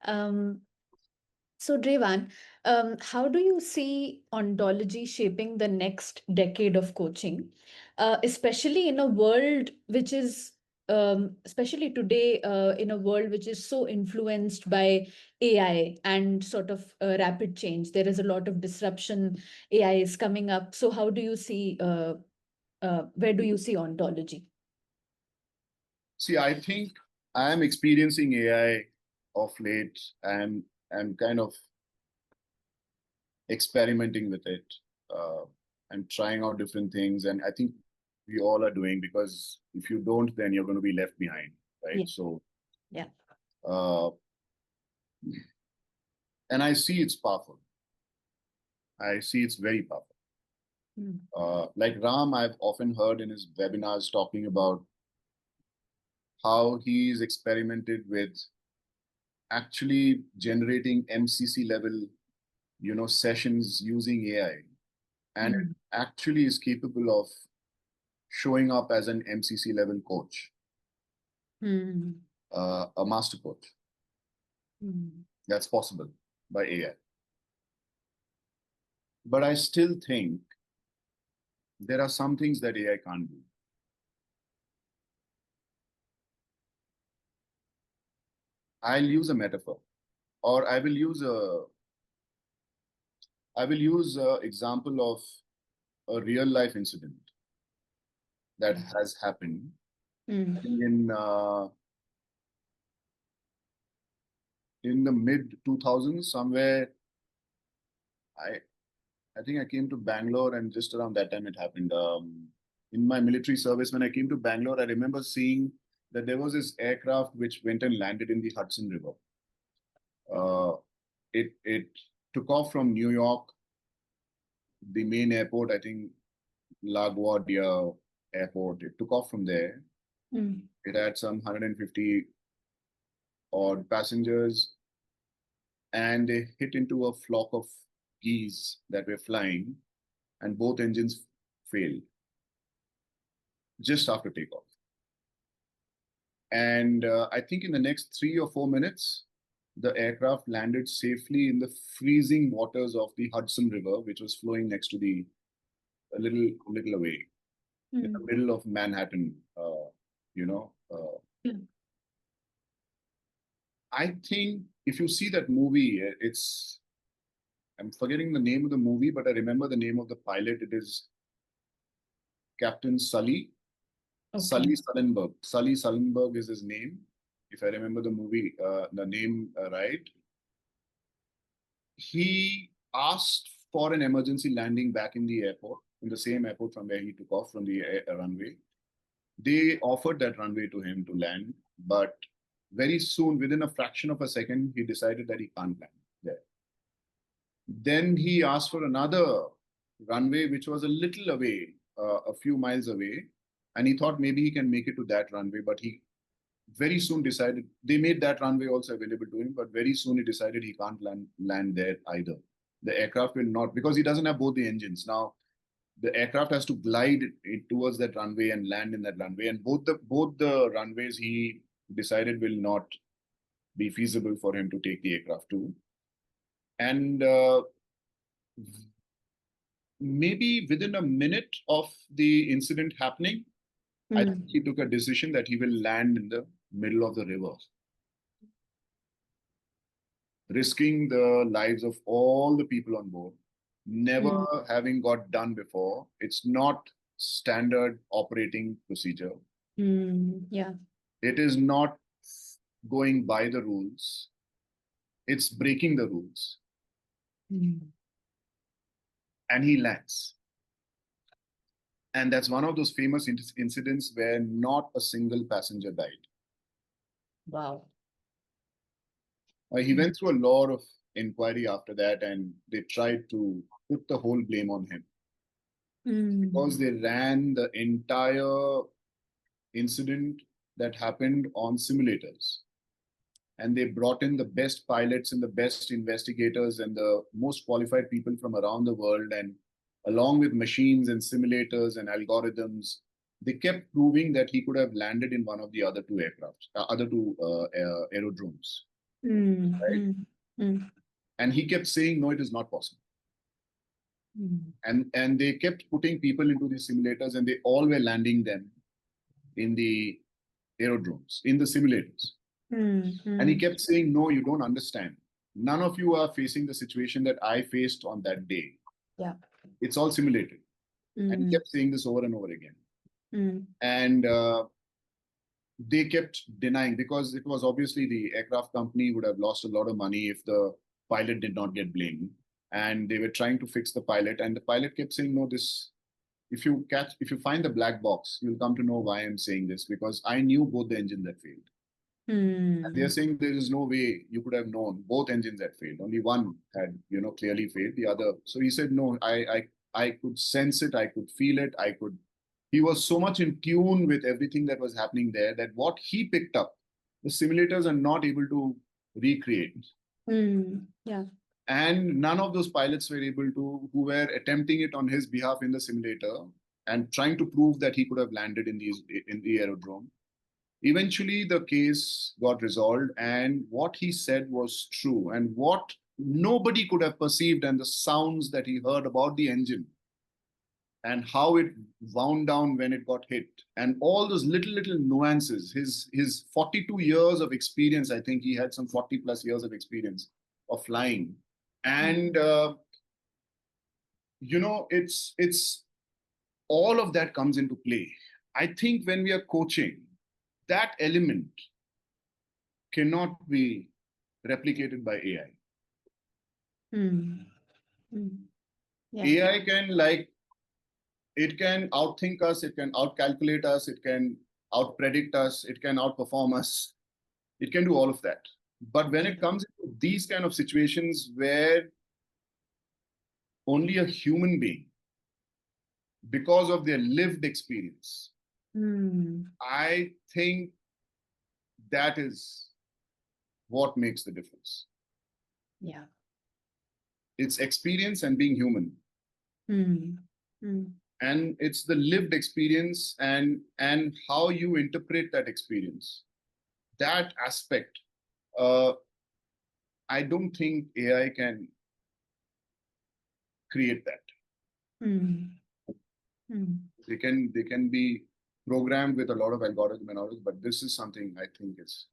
Um, so, Drevan, how do you see ontology shaping the next decade of coaching, especially in a world which is, especially today, in a world which is so influenced by AI and sort of rapid change? There is a lot of disruption. AI is coming up. So, how do you see, where do you see ontology? See, I think I am experiencing AI of late, and I'm kind of experimenting with it and trying out different things. And I think we all are doing, because if you don't, then you're going to be left behind, right? Yeah. So, Yeah. uh, and I see it's powerful. I see it's very powerful. Mm. Like Ram, I've often heard in his webinars talking about how he's experimented with actually generating MCC level, sessions using AI, and it Mm. actually is capable of showing up as an MCC level coach, Mm. a master coach. Mm. That's possible by AI. But I still think there are some things that AI can't do. I'll use a metaphor, or I will use a example of a real life incident that has happened Mm. in the mid 2000s somewhere. I I think I came to Bangalore, and just around that time it happened. In my military service, when I came to Bangalore, I remember seeing that there was this aircraft which went and landed in the Hudson River. Uh, it took off from New York, the main airport, I think LaGuardia Airport. It took off from there. Mm. It had some 150 odd passengers, and they hit into a flock of geese that were flying, and both engines failed just after takeoff. And I think in the next 3 or 4 minutes, the aircraft landed safely in the freezing waters of the Hudson River, which was flowing next to a little away, in the Mm. middle of Manhattan. You know, uh, Yeah. I think if you see that movie, I'm forgetting the name of the movie, but I remember the name of the pilot. It is Captain Sully. Okay. Sully Sullenberg. Sully Sullenberg is his name, if I remember the name right. He asked for an emergency landing back in the airport, in the same airport from where he took off from the runway. They offered that runway to him to land, but very soon, within a fraction of a second, he decided that he can't land there. Then he asked for another runway, which was a little away, a few miles away, and he thought maybe he can make it to that runway, but he very soon decided they made that runway also available to him, but very soon he decided he can't land there either. The aircraft will not, because he doesn't have both the engines. Now the aircraft has to glide towards that runway and land in that runway, and both the runways he decided will not be feasible for him to take the aircraft to. And maybe within a minute of the incident happening, I think Mm. he took a decision that he will land in the middle of the river, risking the lives of all the people on board, never Mm. having got done before. It's not standard operating procedure. Mm. Yeah. It is not going by the rules. It's breaking the rules. Mm. And he lands. And that's one of those famous incidents where not a single passenger died. Wow. He Mm. went through a lot of inquiry after that, and they tried to put the whole blame on him, because Mm. they ran the entire incident that happened on simulators. And they brought in the best pilots and the best investigators and the most qualified people from around the world. And along with machines and simulators and algorithms, they kept proving that he could have landed in one of the other two aircrafts, other two aerodromes. right? And he kept saying, no, it is not possible. And they kept putting people into these simulators, and they all were landing them in the aerodromes, in the simulators. And he kept saying, no, you don't understand. None of you are facing the situation that I faced on that day. Yeah. It's all simulated. And he kept saying this over and over again. And they kept denying, because it was obviously the aircraft company would have lost a lot of money if the pilot did not get blamed. And they were trying to fix the pilot, and the pilot kept saying, no, this, if you find the black box, you'll come to know why I'm saying this, because I knew both the engines that failed. And they're saying there is no way you could have known both engines had failed. Only one had, clearly failed. The other. So he said, no, I could sense it. I could feel it. He was so much in tune with everything that was happening there that what he picked up, the simulators are not able to recreate. Yeah. And none of those pilots were able to, who were attempting it on his behalf in the simulator and trying to prove that he could have landed in the aerodrome. Eventually, the case got resolved, and what he said was true. And what nobody could have perceived, and the sounds that he heard about the engine, and how it wound down when it got hit, and all those little nuances. His 42 years of experience, I think he had some 40 plus years of experience of flying, and it's all of that comes into play. I think when we are coaching, that element cannot be replicated by AI. Yeah. AI can, it can outthink us, it can outcalculate us, it can outpredict us, it can outperform us. It can do all of that. But when it comes to these kind of situations where only a human being, because of their lived experience, I think that is what makes the difference. Yeah. It's experience and being human. And it's the lived experience and how you interpret that experience. That aspect, I don't think AI can create that. They can be programmed with a lot of algorithm and all, but this is something I think is